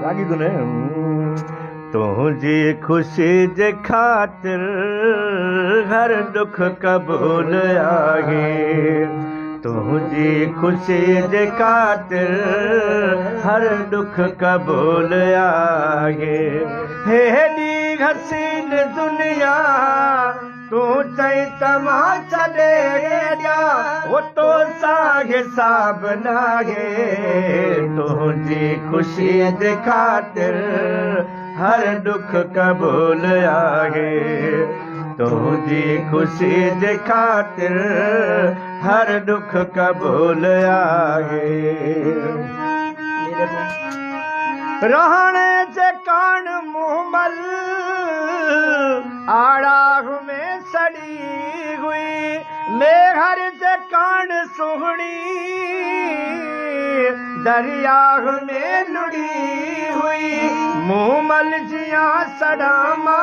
रागी धुन है। तुझी खुशी जे खातिर हर दुख कबूल आहे, तुझी खुशी जे खातिर हर दुख कबूल आहे। हेॾी हसीन दुनिया तू चई तमाशा ॾे ॾिया, वो तो सा हिसाब नाहे। तुझी खुशी जे खातिर हर दुख कबूल आहे, तुझी खुशी जे खातिर हर दुख कबूल आहे। रहणे जे कान मुहमल आड़ाह में सड़ी हुई, मेहर जे कान सुहणी दरियाह में लुड़ी हुई। मुहमल जिया सड़ामा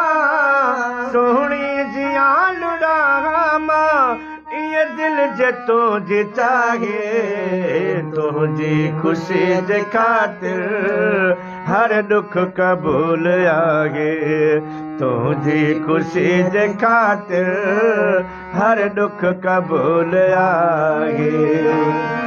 सुहणी जिया लुड़ामा, ये दिल जे तुझे चाहे। तुझी खुशी जे खातिर हर दुख कबूल आहे, तुझी खुशी जे खातिर हर दुख कबूल आहे।